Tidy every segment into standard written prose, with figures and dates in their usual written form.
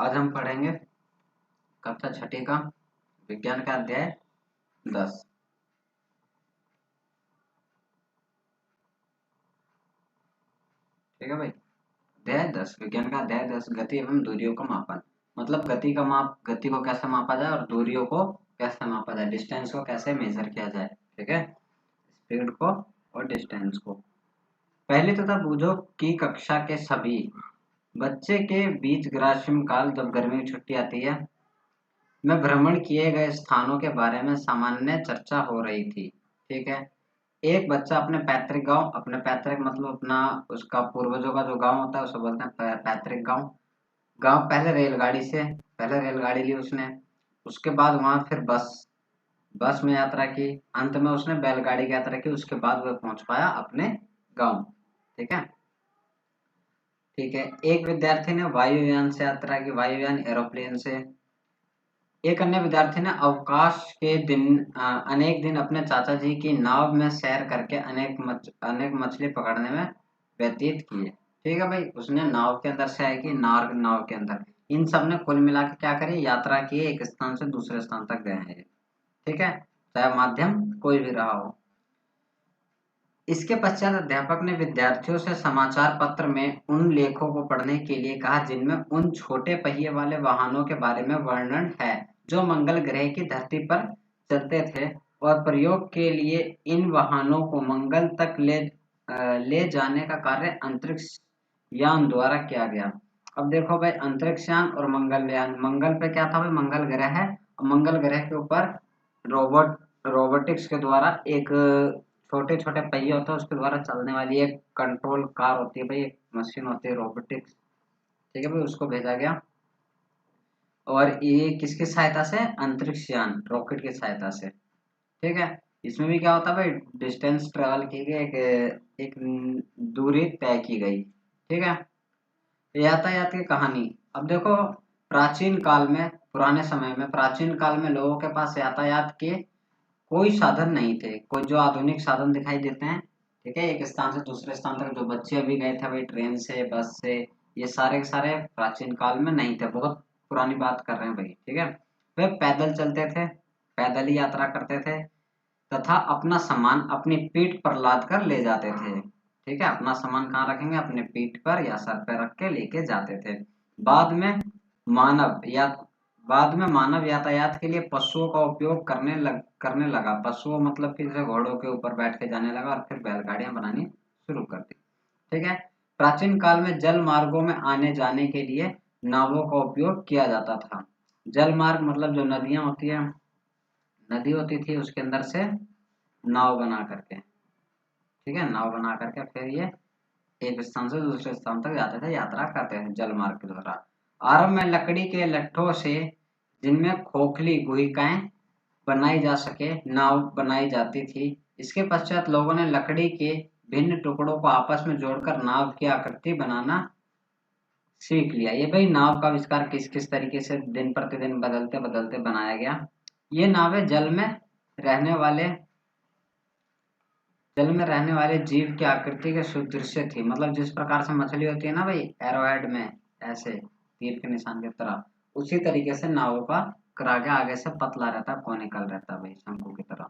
आज हम पढ़ेंगे कक्षा छठी का विज्ञान का अध्याय 10। ठीक है भाई, अध्याय 10 विज्ञान का अध्याय 10 गति एवं दूरियों का मापन। मतलब गति का माप, गति को कैसे मापा जाए और दूरियों को कैसे मापा जाए, डिस्टेंस को कैसे मेजर किया जाए। ठीक है, स्पीड को और डिस्टेंस को। पहले तथा बूझो कि कक्षा के सभी बच्चे के बीच ग्रीष्म काल जब गर्मी की छुट्टी आती है, में भ्रमण किए गए स्थानों के बारे में सामान्य चर्चा हो रही थी। ठीक है, एक बच्चा अपने पैतृक गांव, अपने पैतृक मतलब अपना उसका पूर्वजों का जो गांव होता है उसे बोलते हैं पैतृक गांव। गांव पहले रेलगाड़ी ली उसने, उसके बाद वहां फिर बस में यात्रा की, अंत में उसने बैलगाड़ी की यात्रा की, उसके बाद वह पहुंच पाया अपने गांव। ठीक है, ठीक है। एक विद्यार्थी ने वायुयान से यात्रा की, वायुयान एरोप्लेन से। एक अन्य विद्यार्थी ने अवकाश के दिन अनेक दिन अपने चाचा जी की नाव में सैर करके अनेक मछली पकड़ने में व्यतीत किए। ठीक है भाई, उसने नाव के अंदर से है कि नाव नाव के अंदर, इन सब ने कुल मिला के क्या करी, यात्रा की, एक स्थान से दूसरे स्थान तक गए हैं। ठीक है, चाहे माध्यम कोई भी रहा हो। इसके पश्चात अध्यापक ने विद्यार्थियों से समाचार पत्र में उन लेखों को पढ़ने के लिए कहा जिनमें उन छोटे पहिए वाले वाहनों के बारे में वर्णन है जो मंगल ग्रह की धरती पर चलते थे, और प्रयोग के लिए इन वाहनों को मंगल तक ले जाने का कार्य अंतरिक्ष यान द्वारा किया गया। अब देखो भाई, अंतरिक्ष यान और मंगल यान, मंगल पे क्या था भाई, मंगल ग्रह है, और मंगल ग्रह के ऊपर रोबोटिक्स के द्वारा एक छोटे छोटे पहिए होते हैं, उसके द्वारा चलने वाली एक कंट्रोल कार होती है भाई, एक मशीन होती है रोबोटिक्स। ठीक है भाई, उसको भेजा गया। और ये किसकी सहायता से, अंतरिक्ष यान रॉकेट की सहायता से। ठीक है, इसमें भी क्या होता है भाई, डिस्टेंस ट्रेवल की गई, एक दूरी तय की गई। ठीक है, यातायात की कहानी। अब देखो, प्राचीन काल में लोगों के पास यातायात के कोई साधन नहीं थे, कोई जो आधुनिक साधन दिखाई देते हैं। ठीक है, एक स्थान से दूसरे स्थान तक जो बच्चे अभी गए थे भाई, ट्रेन से, बस से, ये सारे के सारे प्राचीन काल में नहीं थे, बहुत पुरानी बात कर रहे हैं भाई। ठीक है, वे पैदल चलते थे, पैदल ही यात्रा करते थे, तथा अपना सामान अपनी पीठ पर लाद कर ले जाते थे। ठीक है, अपना सामान कहाँ रखेंगे, अपने पीठ पर या सर पर रख के लेके जाते थे। बाद में मानव या बाद में मानव यातायात के लिए पशुओं का उपयोग करने लगा। पशुओं मतलब कि जैसे घोड़ों के ऊपर बैठ के जाने लगा, और फिर बैलगाड़ियां बनानी शुरू कर दी। ठीक है, प्राचीन काल में जल मार्गों में आने जाने के लिए नावों का उपयोग किया जाता था। जल मार्ग मतलब जो नदियां होती है, नदी होती थी, उसके अंदर से नाव बना करके, ठीक है, नाव बना करके फिर ये एक स्थान से दूसरे स्थान तक जाते थे, यात्रा करते थे जल मार्ग के द्वारा। आरंभ में लकड़ी के लट्ठों से, जिनमें खोखली गुहिकाएं बनाई जा सके, नाव बनाई जाती थी। इसके पश्चात लोगों ने लकड़ी के भिन्न टुकड़ों को आपस में जोड़कर नाव की आकृति बनाना सीख लिया। ये भाई नाव का आविष्कार किस किस तरीके से दिन प्रतिदिन बदलते बदलते बनाया गया। ये नावें जल में रहने वाले जीव की आकृति के सुदृश्य थी। मतलब जिस प्रकार से मछली होती है ना भाई, एरोहेड में ऐसे तीर के निशान की तरह, उसी तरीके से नावों का करागे आगे से पतला रहता, कोनिकल रहता भाई, शंकु की तरह।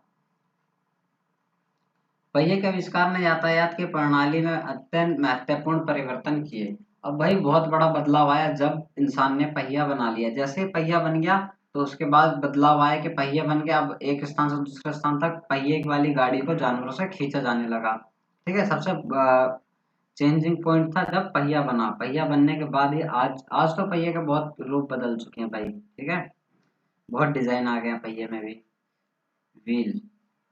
पहिए के आविष्कार ने यातायात की प्रणाली में अत्यंत महत्वपूर्ण परिवर्तन किए। अब भाई बहुत बड़ा बदलाव आया जब इंसान ने पहिया बना लिया। जैसे ही पहिया बन गया, तो उसके बाद बदलाव आया कि पहिया बन गया, अब एक स्थान से दूसरे स्थान तक पहिए वाली गाड़ी को जानवरों से खींचा जाने लगा। ठीक है, सबसे चेंजिंग पॉइंट था जब पहिया बना। पहिया बनने के बाद ही आज आज तो पहिए के बहुत रूप बदल चुके हैं भाई। ठीक है, बहुत डिजाइन आ गए हैं पहिए में भी। व्हील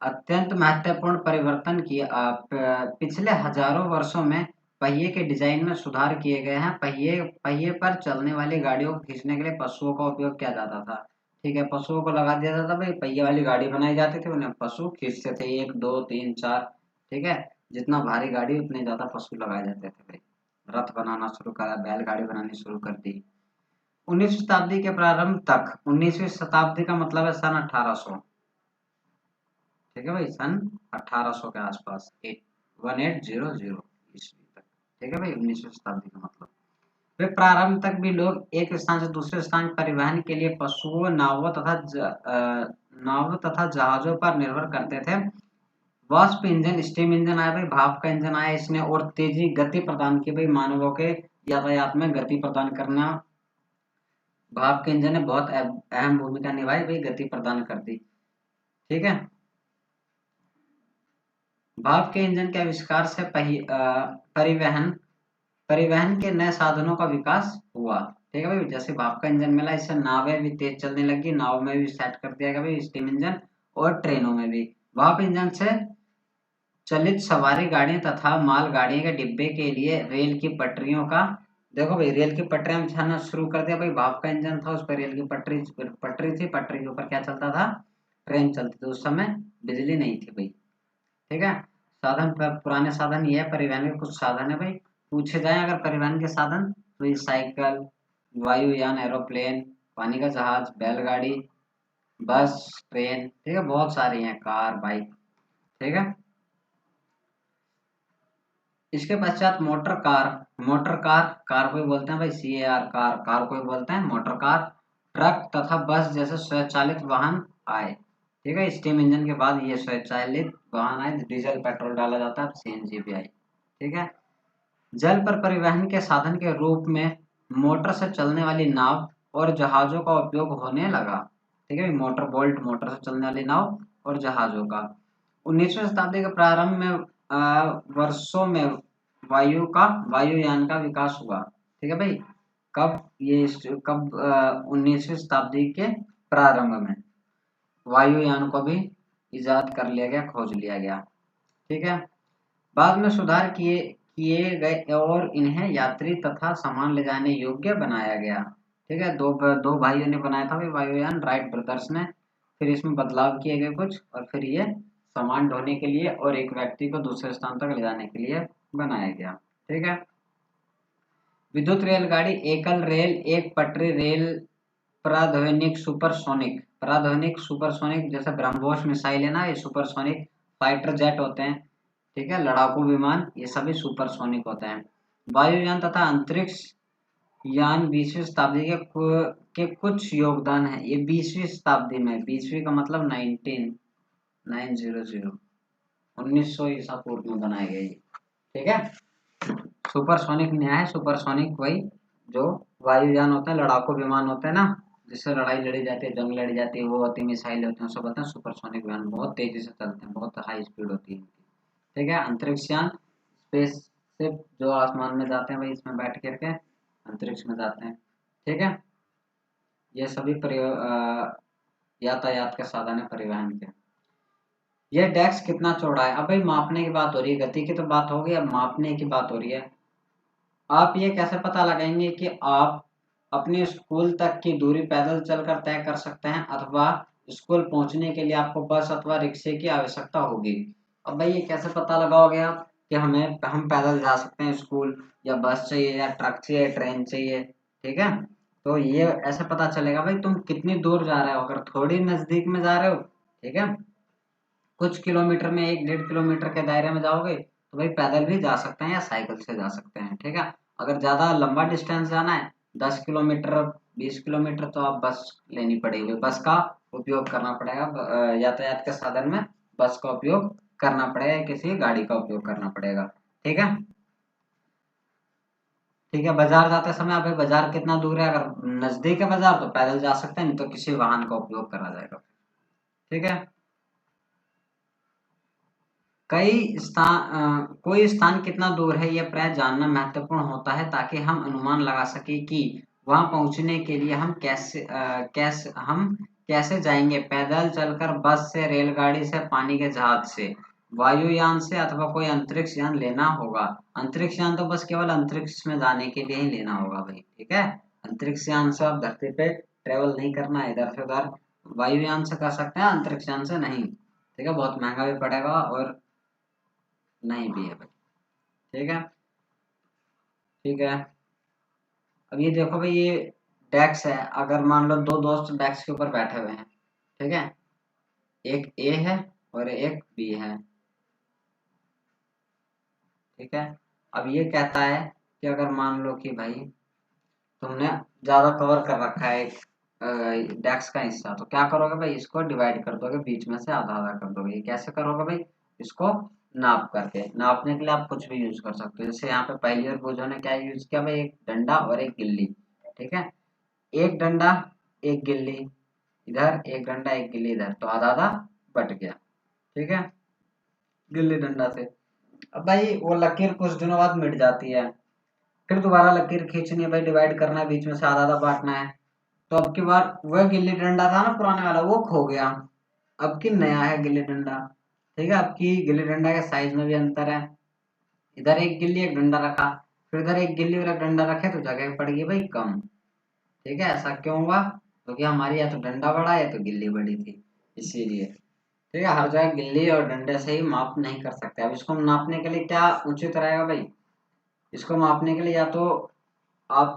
अत्यंत महत्वपूर्ण परिवर्तन किए। पिछले हजारों वर्षों में पहिए के डिजाइन में सुधार किए गए हैं। पहिए पहिए पर चलने वाली गाड़ियों को खींचने के लिए पशुओं का उपयोग किया जाता था। ठीक है, पशुओं को लगा दिया जाता भाई, पहिए वाली गाड़ी बनाई जाती थी, उन्हें पशु खींचते थे, एक दो तीन चार। ठीक है, जितना भारी गाड़ी उतने ज्यादा पशु लगाए जाते थे भाई। रथ बनाना शुरू करा, बैलगाड़ी बनानी शुरू कर दी। 19वीं शताब्दी के प्रारंभ तक, 19वीं शताब्दी का मतलब है सन 1800। ठीक है भाई, सन 1800 के आसपास, 1800 ईस्वी तक। ठीक है भाई, 19वीं शताब्दी का मतलब। वे प्रारंभ तक भी लोग एक स्थान से दूसरे स्थान परिवहन के लिए पशुओं, नावों तथा जहाजों पर निर्भर करते थे। वाष्प इंजन, स्टीम इंजन आया भाई, भाप का इंजन आया इसने और तेजी गति प्रदान की भाई, मानवों के यातायात में गति प्रदान करना। भाप के इंजन ने बहुत अहम भूमिका निभाई भाई, गति प्रदान कर दी। ठीक है। भाप के इंजन के आविष्कार से परिवहन परिवहन के नए साधनों का विकास हुआ। ठीक है भाई, जैसे भाप का इंजन मिला, इससे नावें भी तेज चलने लगी, नाव में भी सेट कर दिया गया भाई स्टीम इंजन, और ट्रेनों में भी। भाप इंजन से चलित सवारी गाड़ियां तथा माल गाड़ियों के डिब्बे के लिए रेल की पटरियों का, देखो भाई रेल की पटरियां बिछाना शुरू कर दिया भाई। भाप का इंजन था, उस पर रेल की पटरी पटरी थी, पटरी के ऊपर क्या चलता था, ट्रेन चलती थी। उस समय बिजली नहीं थी भाई। ठीक है। साधन पुराने साधन ये है, परिवहन के कुछ साधन है भाई, पूछे जाए अगर परिवहन के साधन तो ये साइकिल, वायुयान, एरोप्लेन, पानी का जहाज, बैलगाड़ी, बस, ट्रेन। ठीक है, बहुत सारी हैं, कार, बाइक। ठीक है। इसके पश्चात मोटर कार, कार को भी बोलते हैं भाई CAR, कार को भी बोलते हैं मोटर कार। ट्रक तथा बस जैसे स्वचालित वाहन आए। ठीक है, स्टीम इंजन के बाद ये स्वचालित वाहन आए, डीजल पेट्रोल डाला जाता है, CNG भी आई। ठीक है। जल पर परिवहन के साधन के रूप में मोटर से चलने वाली नाव और जहाजों का उपयोग होने लगा। ठीक है, मोटर बोल्ट, मोटर से चलने वाली नाव और जहाजों का। 19वीं शताब्दी के प्रारंभ में वर्षों में वायुयान का विकास हुआ। ठीक है भाई, कब ये कब 19वीं शताब्दी के प्रारंभ में वायुयान को भी इजाद कर लिया गया, खोज लिया गया। ठीक है। बाद में सुधार किए किए गए और इन्हें यात्री तथा सामान ले जाने योग्य बनाया गया। ठीक है, दो भाइयों ने बनाया था भाई वायुयान, राइट ब्रदर्स ने। फिर इसमें बदलाव किए गए कुछ, और फिर ये सामान ढोने के लिए और एक व्यक्ति को दूसरे स्थान तक ले जाने के लिए बनाया गया। ठीक है। विद्युत रेलगाड़ी, एकल रेल, एक पटरी रेल, प्राध्वनिक सुपरसोनिक, जैसे ब्रह्मोस मिसाइल है ना, ये सुपरसोनिक फाइटर जेट होते हैं। ठीक है, लड़ाकू विमान, ये सभी सुपरसोनिक होते हैं। वायुयान तथा अंतरिक्ष यान 20वीं शताब्दी के कुछ योगदान है। ये 20वीं शताब्दी में, 20वीं का मतलब 1900 ईसा पूर्व में बनाए गए। ठीक है। सुपरसोनिक न्याय है, सुपरसोनिक वही जो वायुयान होते हैं, लड़ाकू विमान होते हैं ना, जिससे लड़ाई लड़ी जाती है, जंग लड़ी जाती है, वो होती है, मिसाइल होती है, उसको बोलते हैं सुपरसोनिक विमान। बहुत तेजी से चलते हैं, बहुत हाई स्पीड होती है इनकी। ठीक है। अंतरिक्ष यान, स्पेस शिप, जो आसमान में जाते हैं भाई, इसमें बैठ करके अंतरिक्ष में जाते हैं। ठीक है। ये सभी यातायात के साधन है परिवहन के। ये डेस्क कितना चौड़ा है, अब भाई मापने की बात हो रही है, गति की तो बात हो गई, अब मापने की बात हो रही है। आप ये कैसे पता लगाएंगे कि आप अपने स्कूल तक की दूरी पैदल चलकर तय कर सकते हैं, अथवा स्कूल पहुंचने के लिए आपको बस अथवा रिक्शे की आवश्यकता होगी। अब भाई ये कैसे पता लगाओगे आप कि हम पैदल जा सकते हैं स्कूल, या बस चाहिए, या ट्रक चाहिए, ट्रेन चाहिए। ठीक है। तो ये ऐसे पता चलेगा भाई तुम कितनी दूर जा रहे हो। अगर थोड़ी नजदीक में जा रहे हो, ठीक है, कुछ किलोमीटर में, 1-1.5 किलोमीटर के दायरे में जाओगे, तो भाई पैदल भी जा सकते हैं या साइकिल से जा सकते हैं। ठीक है। अगर ज्यादा लंबा डिस्टेंस जाना है, 10 किलोमीटर, 20 किलोमीटर, तो आप बस लेनी पड़ेगी, बस का उपयोग करना पड़ेगा। यातायात के साधन में बस का उपयोग करना पड़ेगा, किसी गाड़ी का उपयोग करना पड़ेगा। ठीक है। ठीक है, बाजार जाते समय आप, बाजार कितना दूर है, अगर नजदीक है बाजार तो पैदल जा सकते हैं, नहीं तो किसी वाहन का उपयोग करा जाएगा। ठीक है। कोई स्थान कितना दूर है, यह प्राय जानना महत्वपूर्ण होता है, ताकि हम अनुमान लगा सके कि वहां पहुंचने के लिए हम कैसे जाएंगे, पैदल चलकर, बस से, रेलगाड़ी से, पानी के जहाज से, वायुयान से, अथवा कोई अंतरिक्ष यान लेना होगा। अंतरिक्ष यान तो बस केवल अंतरिक्ष में जाने के लिए ही लेना होगा भाई। ठीक है। अंतरिक्ष यान से आप धरती पे ट्रेवल नहीं करना है इधर से उधर, वायुयान से कर सकते हैं, अंतरिक्ष यान से नहीं। ठीक है, बहुत महंगा भी पड़ेगा और नहीं भी है भाई। ठीक है। ठीक है। अब ये देखो भाई, ये डेस्क है, अगर मान लो दो दोस्त डेस्क के ऊपर बैठे हुए हैं। ठीक है, एक ए है और एक बी है। ठीक है। अब ये कहता है कि अगर मान लो कि भाई तुमने ज्यादा कवर कर रखा है एक डेस्क का हिस्सा, तो क्या करोगे भाई, इसको डिवाइड कर दोगे, बीच में से आधा आधा कर दोगे। ये कैसे करोगे भाई, इसको नाप करके। नापने के लिए आप कुछ भी यूज कर सकते हो, जैसे यहाँ पे पहली और भुजों ने क्या यूज किया भाई, एक डंडा और एक गिल्ली। ठीक है, एक डंडा एक गिल्ली इधर, एक डंडा एक गिल्ली इधर, तो आधा आधा बट गया। ठीक है, गिल्ली डंडा से। अब भाई वो लकीर कुछ दिनों बाद मिट जाती है, फिर दोबारा लकीर खींचनी है भाई, डिवाइड करना है, बीच में से आधा आधा बांटना है। तो अब की बार वह गिल्ली डंडा था ना पुराने वाला, वो खो गया। अब की नया है गिल्ली डंडा। ठीक है, अब की गिल्ली डंडा के साइज में भी अंतर है। इधर एक गिल्ली एक डंडा रखा, फिर इधर एक गिल्ली और एक डंडा रखे, तो जगह पड़ गई भाई कम। ठीक है, ऐसा क्यों हुआ, क्योंकि हमारी या तो डंडा बड़ा या तो गिल्ली बड़ी थी, इसीलिए। ठीक है, हर जगह गिल्ली और डंडे से ही माप नहीं कर सकते। अब इसको नापने के लिए क्या उचित रहेगा भाई, इसको मापने के लिए या तो आप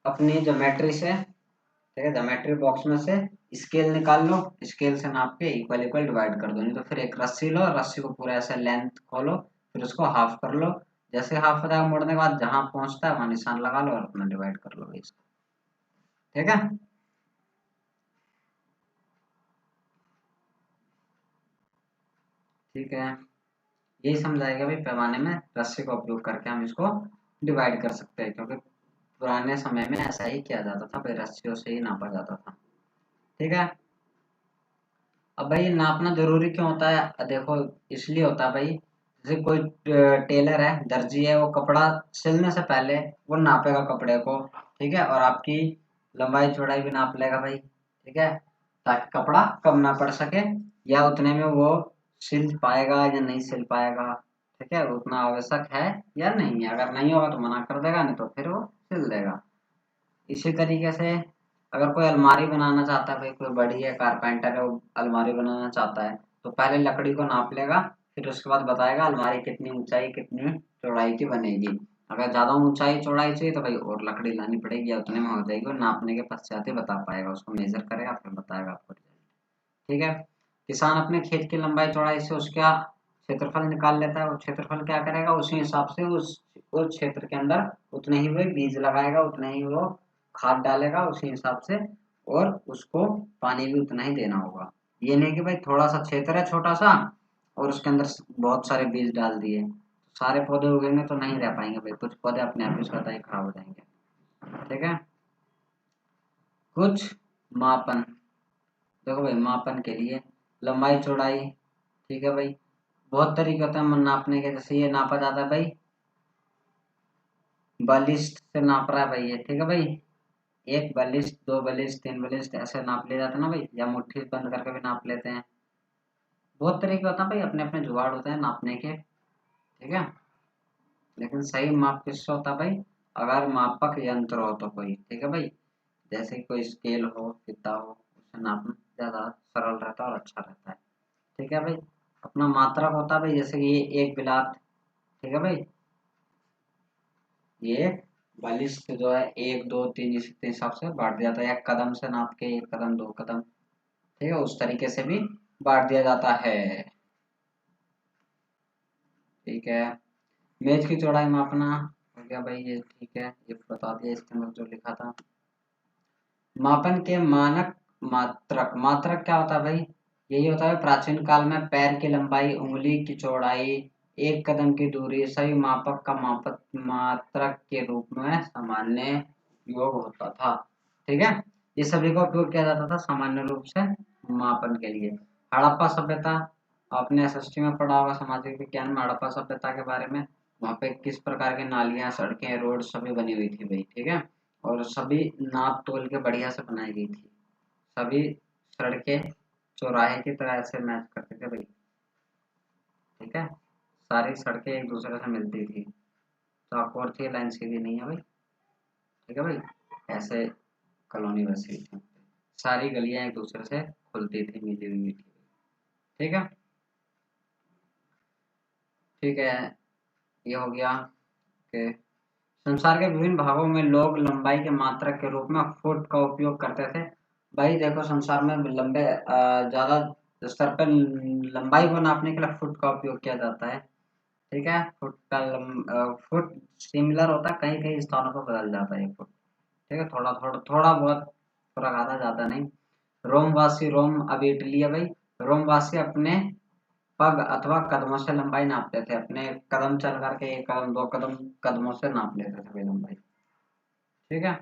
अपनी ज्योमेट्री से, ठीक है, ज्योमेट्री बॉक्स में से स्केल निकाल लो, स्केल से नाप के इक्वल इक्वल डिवाइड कर दो, नहीं तो फिर एक रस्सी लो, रस्सी को पूरा ऐसे लेंथ खोलो, फिर उसको हाफ कर लो, जैसे हाफ हो जाएगा मोड़ने के बाद जहां पहुंचता है वहां निशान लगा लो और अपना डिवाइड कर लो इसको। ठीक है, ठीक है, यही समझाएगा भाई, पैमाने में रस्सी का उपयोग करके हम इसको डिवाइड कर सकते हैं, क्योंकि पुराने समय में ऐसा ही किया जाता था भाई, रस्सियों से ही नापा जाता था। ठीक है, अब भाई नापना जरूरी क्यों होता है, देखो इसलिए होता है भाई, जैसे कोई टेलर है, दर्जी है, वो कपड़ा सिलने से पहले वो नापेगा कपड़े को। ठीक है, और आपकी लंबाई चौड़ाई भी नाप लेगा भाई। ठीक है, ताकि कपड़ा कम ना पड़ सके, या उतने में वो सिल पाएगा या नहीं सिल पाएगा। ठीक है, उतना आवश्यक है या नहीं है, अगर नहीं होगा तो मना कर देगा, नहीं तो फिर वो सिल देगा। इसी तरीके से अगर कोई अलमारी बनाना चाहता है भाई, कोई बड़ी है कारपेंटर है, वो अलमारी बनाना चाहता है, तो पहले लकड़ी को नाप लेगा, फिर उसके बाद बताएगा अलमारी कितनी ऊंचाई कितनी चौड़ाई की बनेगी। अगर ज्यादा ऊंचाई चौड़ाई चाहिए तो भाई और लकड़ी लानी पड़ेगी, या उतने में हो जाएगी, और नापने के पश्चात ही बता पाएगा, उसको मेजर करेगा फिर बताएगा आपको। ठीक है, किसान अपने खेत की लंबाई चौड़ाई से उसका क्षेत्रफल निकाल लेता है, और क्षेत्रफल क्या करेगा, उसी हिसाब से उस क्षेत्र के अंदर उतने ही वो बीज लगाएगा, उतने ही वो खाद डालेगा उसी हिसाब से, और उसको पानी भी उतना ही देना होगा। ये नहीं कि भाई थोड़ा सा क्षेत्र है छोटा सा और उसके अंदर बहुत सारे बीज डाल दिए, सारे पौधे उगेंगे तो नहीं रह पाएंगे भाई, कुछ पौधे अपने आप ही स्वतः ही खराब हो जाएंगे। ठीक है, कुछ मापन, देखो भाई मापन के लिए लंबाई चौड़ाई। ठीक है भाई, बहुत तरीके होते हैं नापने के, जैसे ये नापा जाता है भाई, बलिष्ठ से नाप रहा है भाई ये। ठीक है भाई, एक बलिष्ठ दो बलिष्ठ तीन बलिष्ठ ऐसे नाप लिया जाता है ना भाई, या मुट्ठी बंद करके भी नाप लेते हैं। बहुत तरीके होते हैं भाई, अपने अपने जुगाड़ होते हैं नापने के। ठीक है, लेकिन सही माप किससे होता है भाई, अगर मापक यंत्र हो तो कोई। ठीक है भाई, जैसे कि कोई स्केल हो फीता हो, उससे नापना ज्यादा सरल रहता है और अच्छा रहता है। ठीक है भाई, अपना मात्रक होता है भाई, जैसे कि ये एक बिलात। ठीक है भाई, ये बलिष्ठ जो है एक दो तीन इस हिसाब से बांट दिया जाता है, एक कदम से नाप के, एक कदम दो कदम। ठीक है, उस तरीके से भी बांट दिया जाता है। ठीक है, मेज की चौड़ाई मापना हो गया भाई, ये ठीक है, ये बता दिया इसके अंदर जो लिखा था। मापन के मानक मात्रक, मात्रक क्या होता है भाई, यही होता है प्राचीन काल में पैर की लंबाई, उंगली की चौड़ाई, एक कदम की दूरी, सभी मापक का मापक मात्रक के रूप में सामान्य उपयोग होता था। ठीक है, ये सभी का उपयोग किया जाता था सामान्य रूप से मापन के लिए। हड़प्पा सभ्यता, आपने एसएसटी में पढ़ा होगा सामाजिक विज्ञान में हड़प्पा सभ्यता के बारे में। वहाँ पे किस प्रकार की नालियां सड़कें रोड सभी बनी हुई थी भाई। ठीक है, और सभी नाप तोल के बढ़िया से बनाई गई थी, सभी सड़कें चौराहे की तरह से मैच करते थे भाई। ठीक है, सारी सड़कें एक दूसरे से मिलती थी, चौकोर थी, लाइन सीधी नहीं है भाई। ठीक है भाई, ऐसे कॉलोनी बसी थी, सारी गलियां एक दूसरे से खुलती थी, मिली हुई थी। ठीक है, ठीक है, ये हो गया कि संसार के विभिन्न भागों में लोग लंबाई के मात्रक के रूप में फुट का उपयोग करते थे। भाई देखो, संसार में लंबे ज्यादा स्तर पर लंबाई को नापने के लिए फुट का उपयोग किया जाता है। ठीक है। फुट सिमिलर होता है, कहीं कहीं स्थानों पर बदल जाता है 1 फुट। ठीक है, थोड़ा थोड़ा थोड़ा बहुत फर्क आता, ज्यादा नहीं। रोमवासी, रोम अब इटली है भाई। रोमवासी अपने पग अथवा कदमों से लंबाई नापते थे, अपने कदम चल करके 1 कदम 2 कदम कदमों से नाप लेते थे भाई लंबाई। ठीक है।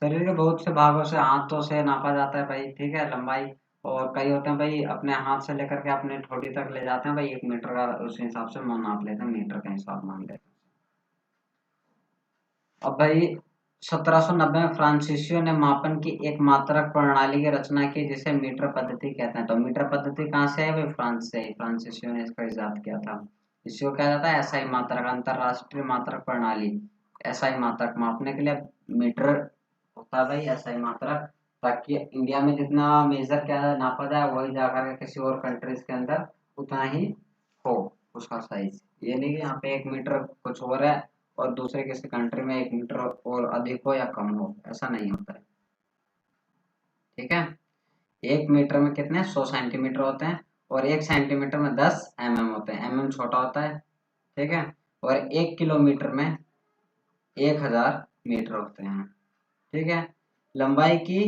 शरीर के बहुत से भागों से, हाथों से नापा जाता है भाई, ठीक है, लंबाई। और कई होते हैं भाई अपने हाथ से लेकर के अपने ठोड़ी तक ले जाते हैं भाई, 1 मीटर का उस हिसाब से नाप लेते हैं, मीटर का हिसाब मान लेते हैं। अब भाई 1790 में फ्रांसीसियो ने मापन की एक मात्रक प्रणाली की रचना की जिसे मीटर पद्धति कहते हैं। तो मीटर पद्धति कहाँ से है भाई? फ्रांस से। फ्रांसीसियो ने इसका इजाद किया था। इसको क्या जाता है? एसआई मात्रक, अंतरराष्ट्रीय मात्रक प्रणाली। एसआई मात्रक मापने के लिए मीटर होता है भाई, एसआई मात्रक, ताकि इंडिया में जितना मेजर क्या नापा जाए वही जाकर के किसी और कंट्रीज के अंदर उतना ही हो उसका साइज। ये नहीं कि यहाँ पे 1 मीटर कुछ और है और दूसरे किसी कंट्री में 1 मीटर और अधिक हो या कम हो, ऐसा नहीं होता है। ठीक है। 1 मीटर में कितने 100 सेंटीमीटर होते हैं और 1 सेंटीमीटर में 10 mm होते हैं, छोटा होता है। ठीक है। और 1 किलोमीटर में 1000 मीटर होते हैं। ठीक है। लंबाई की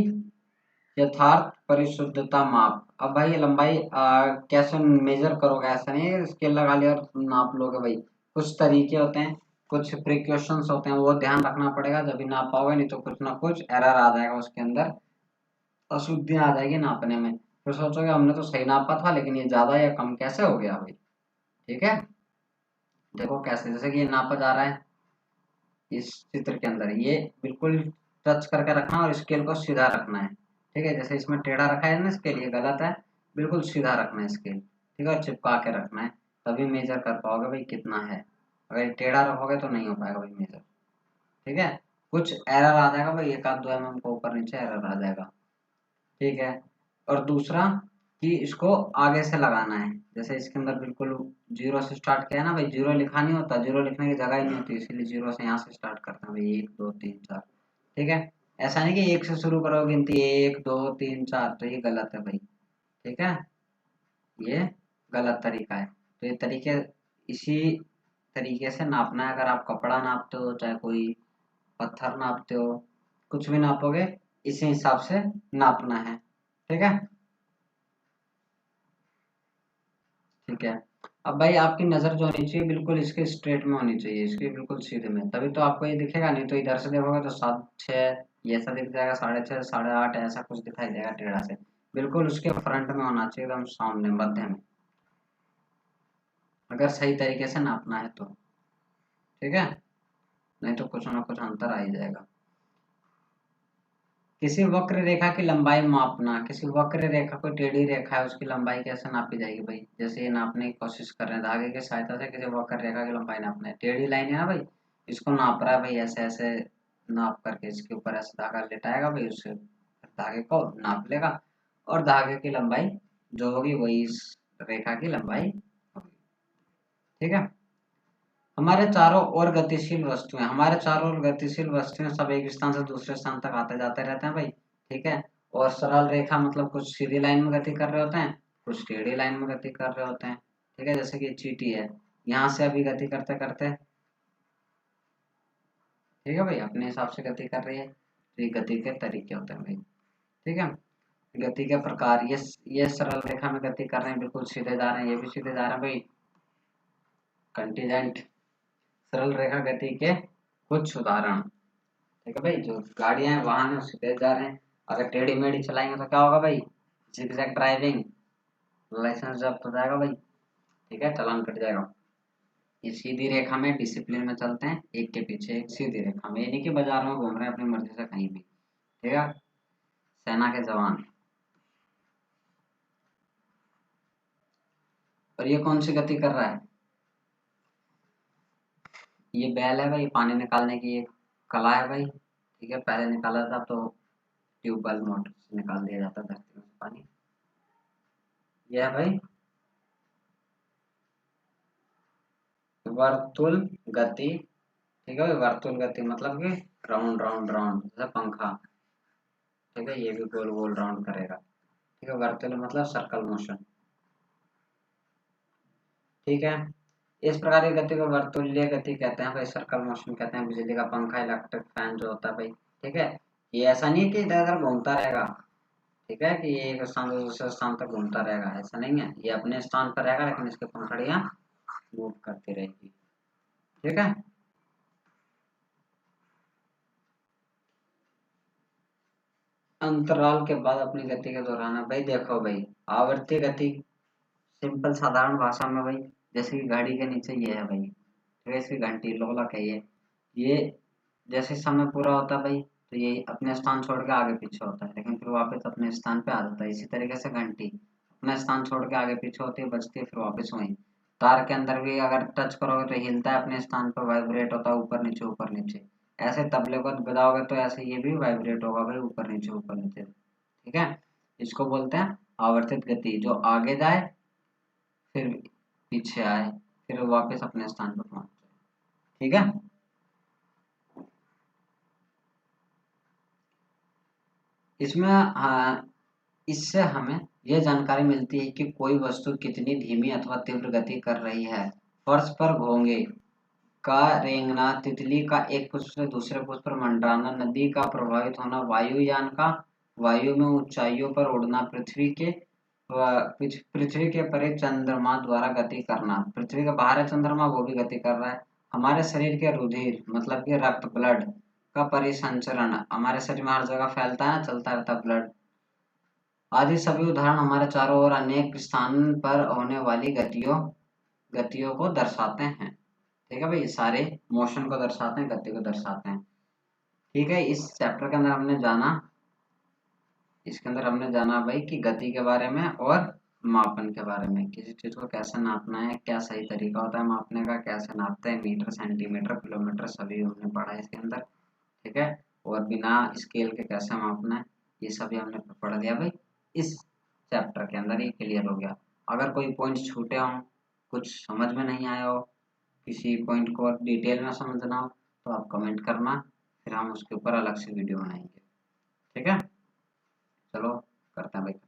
यथार्थ परिशुद्धता माप। अब भाई ये लंबाई कैसे मेजर करोगे? ऐसा नहीं है स्केल लगा लिया और नाप लोगे भाई। कुछ तरीके होते हैं, कुछ प्रिकॉशंस होते हैं, वो ध्यान रखना पड़ेगा, जब भी नाप पाओगे, नहीं तो कुछ ना कुछ एरर आ जाएगा उसके अंदर, अशुद्धियां आ जाएगी नापने में, फिर सोचोगे हमने तो सही नापा था लेकिन ये ज्यादा या कम कैसे हो गया भाई। ठीक है। देखो कैसे, जैसे कि ये नापा जा रहा है इस चित्र के अंदर, ये बिल्कुल टच करके रखना और स्केल को सीधा रखना है। ठीक है, जैसे इसमें टेढ़ा रखा है ना स्केल, ये गलत है, बिल्कुल सीधा रखना है स्केल। ठीक है, और चिपका के रखना है, तभी मेजर कर पाओगे भाई कितना है। अगर ये टेढ़ा रखोगे तो नहीं हो पाएगा भाई मेजर। ठीक है। कुछ एरर आ जाएगा भाई, 1 आध 2 mm को ऊपर नीचे एरर आ जाएगा। ठीक है। और दूसरा कि इसको आगे से लगाना है, जैसे इसके अंदर बिल्कुल जीरो से स्टार्ट किया है ना भाई, जीरो लिखा नहीं होता, जीरो लिखने की जगह ही नहीं होती, इसीलिए जीरो से यहाँ से स्टार्ट करते हैं भाई, 1 2 3 4। ठीक है। ऐसा नहीं कि 1 से शुरू करो गिनती, 1 2 3 4, तो ये गलत है भाई। ठीक है, ये गलत तरीका है। तो ये तरीके, इसी तरीके से नापना है। अगर आप कपड़ा नापते हो, चाहे कोई पत्थर नापते हो, कुछ भी नापोगे इसी हिसाब से नापना है। ठीक है। ठीक है। अब भाई आपकी नजर जो होनी चाहिए बिल्कुल इसके स्ट्रेट में होनी चाहिए, इसके बिल्कुल सीधे में, तभी तो आपको ये दिखेगा, नहीं तो इधर से देखोगे तो 7 6 ये ऐसा दिख जाएगा, 6:30 8:30 ऐसा कुछ दिखाई देगा टेढ़ा से। बिल्कुल उसके फ्रंट में होना चाहिए, एकदम सामने मध्य में, अगर सही तरीके से नापना है तो। ठीक है, नहीं तो कुछ ना कुछ अंतर आ ही जाएगा। किसी वक्र रेखा की लंबाई मापना। किसी वक्र रेखा, कोई टेढ़ी रेखा है, उसकी लंबाई कैसे नापी जाएगी भाई? जैसे ये नापने की कोशिश कर रहे हैं, धागे की सहायता से किसी वक्र रेखा की लंबाई नापना है। टेढ़ी लाइन है ना भाई, इसको नाप रहा है भाई, ऐसे ऐसे नाप करके इसके ऊपर ऐसे धागा लेटाएगा भाई, उससे धागे को नाप लेगा और धागे की लंबाई जो होगी वही इस रेखा की लंबाई होगी। ठीक है। हमारे चारों ओर गतिशील वस्तुएं, हमारे चारों ओर गतिशील वस्तुएं सब एक स्थान से दूसरे स्थान तक आते जाते रहते हैं भाई। ठीक है। और सरल रेखा मतलब कुछ सीधी लाइन में गति कर रहे होते हैं, कुछ टेढ़ी लाइन में गति कर रहे होते हैं। ठीक है, जैसे कि चींटी है, यहाँ से अभी गति करते करते, ठीक है भाई, अपने हिसाब से गति कर रही है, तो ये गति के तरीके होते हैं भाई। ठीक है। गति के प्रकार, ये सरल रेखा में गति कर रहे हैं, बिल्कुल सीधे जा रहे हैं, ये भी सीधे जा रहे हैं भाई, कंटीजेंट। सरल रेखा गति के कुछ उदाहरण। ठीक है भाई, जो गाड़ियां हैं वाहन है उससे तेज जा रहे हैं, अगर टेढ़ी मेढ़ी चलाएंगे तो क्या होगा भाई? जिगजैग ड्राइविंग, लाइसेंस जब्त हो जाएगा भाई। ठीक है, चालान कट जाएगा। ये सीधी रेखा में डिसिप्लिन में चलते हैं, एक के पीछे एक सीधी रेखा में, ये नहीं कि बाजार में घूम रहे हैं अपनी मर्जी से कहीं भी। ठीक है। सेना के जवान। और ये कौन सी गति कर रहा है? ये बैल है भाई, पानी निकालने की एक कला है भाई। ठीक है, पहले निकाला था तो ट्यूबवेल मोटर से निकाल दिया जाता धरती में से पानी। यह है भाई वर्तुल गति। ठीक है भाई, वर्तुल गति मतलब कि राउंड राउंड राउंड, जैसे पंखा। ठीक है, ये भी गोल गोल राउंड करेगा। ठीक है, वर्तुल मतलब सर्कल मोशन। ठीक है। इस प्रकार की गति को वर्तुल्य गति कहते हैं भाई, सर्कल मोशन कहते हैं। बिजली का पंखा, इलेक्ट्रिक फैन जो होता है भाई, ठीक है, ये ऐसा नहीं है कि इधर उधर घूमता रहेगा, ठीक है, कि ये एक स्थान से दूसरे स्थान तक घूमता रहेगा, ऐसा नहीं है। ये अपने स्थान पर रहेगा लेकिन इसकी पंखड़ियां मूव करती रहेगी, ठीक है। अंतराल के बाद अपनी गति के दोहराना, भाई देखो भाई, आवर्ती गति सिंपल साधारण भाषा में भाई, जैसे कि घड़ी के नीचे ये है भाई, ठीक है, इसकी घंटी लोलक है ये जैसे समय पूरा होता है भाई, तो ये अपने स्थान छोड़ के आगे पीछे होता है, लेकिन फिर वापस अपने स्थान पे आ जाता है। इसी तरीके से घंटी अपना स्थान छोड़ के आगे पीछे होती है, बजती है, फिर वापस वहीं। तार के अंदर भी अगर टच करोगे तो हिलता है अपने स्थान पर, वाइब्रेट होता है ऊपर नीचे। ऐसे तबले को बजाओगे तो ऐसे ये भी वाइब्रेट होगा भाई, ऊपर नीचे, ठीक है। इसको बोलते हैं आवर्तित गति, जो आगे जाए फिर पीछे आए, फिर वापस अपने स्थान पर पहुंच जाए, ठीक है। इसमें इससे हमें यह जानकारी मिलती है कि कोई वस्तु कितनी धीमी अथवा तीव्र गति कर रही है। फर्श पर घोंगे का रेंगना, तितली का एक पुष्प से दूसरे पुष्प पर मंडराना, नदी का प्रभावित होना, वायुयान का वायु में ऊंचाइयों पर उड़ना, पृथ्वी के परे चंद्रमा द्वारा गति करना। पृथ्वी के बाहर है चंद्रमा, वो भी गति कर रहा है। हमारे शरीर के रुधिर मतलब कि रक्त, ब्लड का परिसंचरण, हमारे शरीर में हर जगह फैलता है, चलता रहता है ब्लड आदि सभी उदाहरण हमारे चारों ओर अनेक स्थान पर होने वाली गतियों गतियों को दर्शाते हैं, ठीक है भाई। ये सारे मोशन को दर्शाते हैं, गति को दर्शाते हैं, ठीक है। इस चैप्टर के अंदर हमने जाना, इसके अंदर हमने जाना भाई कि गति के बारे में और मापन के बारे में, किसी चीज को कैसे नापना है, क्या सही तरीका होता है मापने का, कैसे नापते हैं, मीटर, सेंटीमीटर, किलोमीटर, सभी हमने पढ़ा है इसके अंदर, ठीक है। और बिना स्केल के कैसे मापना है, ये सभी हमने पढ़ लिया भाई। इस चैप्टर के अंदर ये क्लियर हो गया। अगर कोई पॉइंट छूटे हों, कुछ समझ में नहीं आया हो, किसी पॉइंट को और डिटेल में समझना हो, तो आप कमेंट करना, फिर हम उसके ऊपर अलग से वीडियो बनाएंगे, ठीक है। चलो करते हैं भाई।